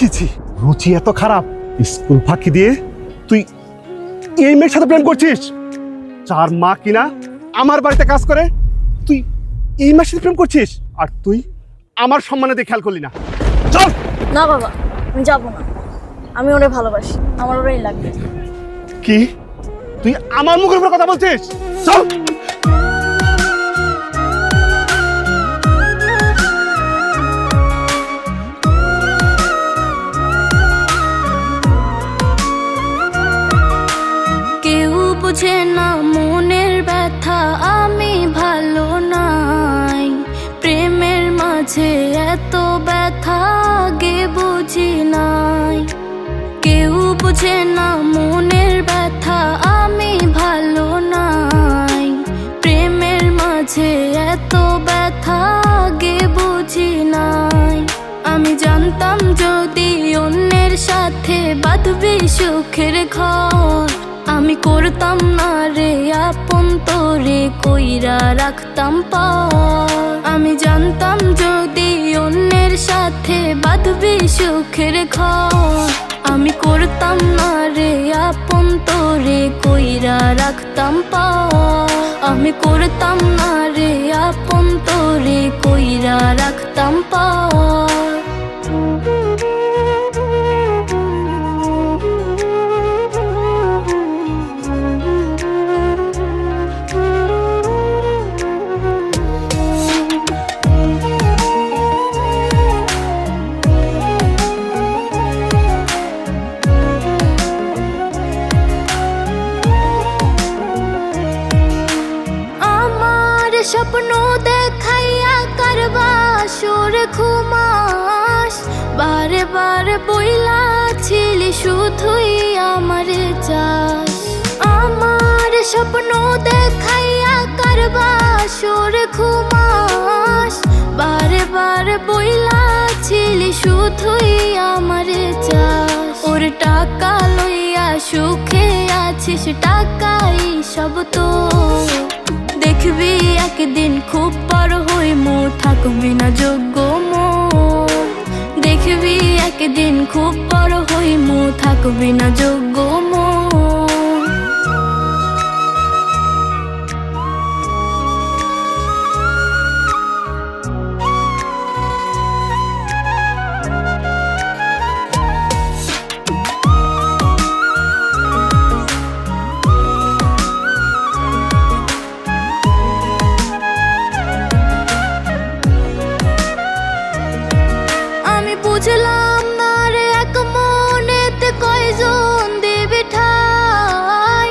ছি ছি, রুচি এত খারাপ। স্কুল ফাঁকি দিয়ে তুই এই মেয়ের সাথে প্রেম করছিস? যার মা কিনা আমার বাড়িতে কাজ করে, তুই এই মেয়ের সাথে প্রেম করছিস? আর তুই আমার সম্মানে দিয়ে খেয়াল করলি না। চল। না বাবা, আমি যাবো না। আমি ওরে ভালোবাসি, আমার ওরাই লাগবে। কি তুই আমার মুখের উপর কথা বলছিস? চল। কেউ বুঝে না মনের ব্যথা, আমি ভালো নাই। প্রেমের মাঝে এত ব্যথা আগে বুঝি নাই। কেউ বুঝে না মনের ব্যথা, আমি ভালো নাই। প্রেমের মাঝে এত ব্যথা আগে বুঝি নাই। আমি জানতাম যদি অন্যের সাথে বাঁধবি সুখের ঘর, আমি করতাম না রে আপন তোরে কইরা রাখতাম পার। আমি জানতাম যদি অন্যের সাথে বাঁধবি সুখের ঘর, আমি করতাম না রে আপন তোরে কইরা রাখতাম পার। আমি করতাম না রে আপন তোরে কইরা রাখতাম পার। স্বপ্ন দেখাইয়া কারবা সুর ঘুমাস, বারে বারে বইলা ছিলি শুধুই আমারে চাস। আমার স্বপ্ন দেখাইয়া কারবা সুর ঘুমাস, বারে বারে বইলা ছিলি শুধুই আমারে চাস। ওর টাকা লইয়া সুখে আছিস, টাকাই সব তো। দেখবি একদিন খুব বড় হইমু, থাকবি না যোগ্য মো। দেখবি একদিন খুব বড় হইমু, থাকবি না যোগ্য মো। বুঝলাম না রে এক মনেতে কয়জন দেবে ঠাই,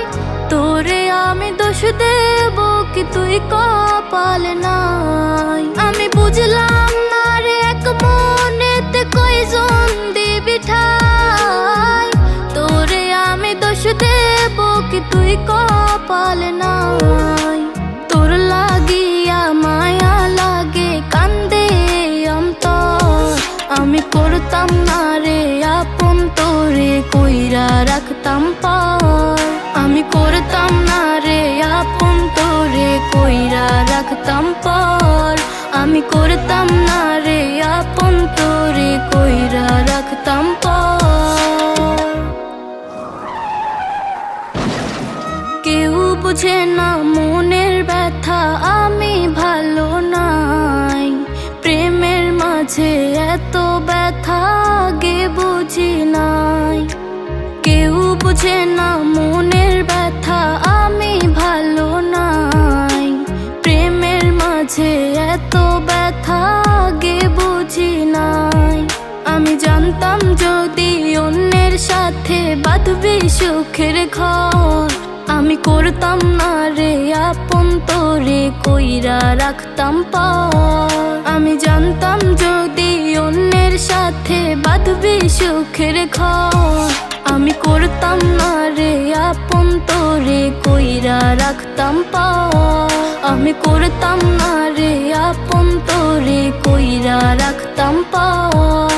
তোরে আমি দোষ দেব কি তুই কপাল নাই। আমি বুঝলাম না রে এক মনেতে কয়জন দেবে ঠাই, তোরে আমি দোষ দেব কি তুই কপাল নাই। তোর লাগিয়া মায়া লাগে কান্দে অন্তর, আমি করতাম না রে আপন তোরে কইরা রাখতাম পার। আমি করতাম না রে আপন তোরে কইরা রাখতাম পার। আমি করতাম না রে আপন তোরে কইরা রাখতাম পার। কেউ বুঝে না মনের ব্যথা, আমি ভালো নাই। প্রেমের মাঝে এত ব্যথা আগে বুঝি নাই। কেউ বুঝে না মনের ব্যথা, আমি ভালো নাই। প্রেমের মাঝে এত ব্যথা আগে বুঝি নাই। আমি জানতাম যদি অন্যের সাথে বাঁধবি সুখের ঘর, আমি করতাম না রে আপন তোরে কইরা রাখতাম পার। আমি জানতাম যদি অন্যের সাথে বাঁধবি সুখের ঘর, আমি করতাম না রে আপন তোরে কইরা রাখতাম পার। আমি করতাম না রে আপন তোরে কইরা রাখতাম পার।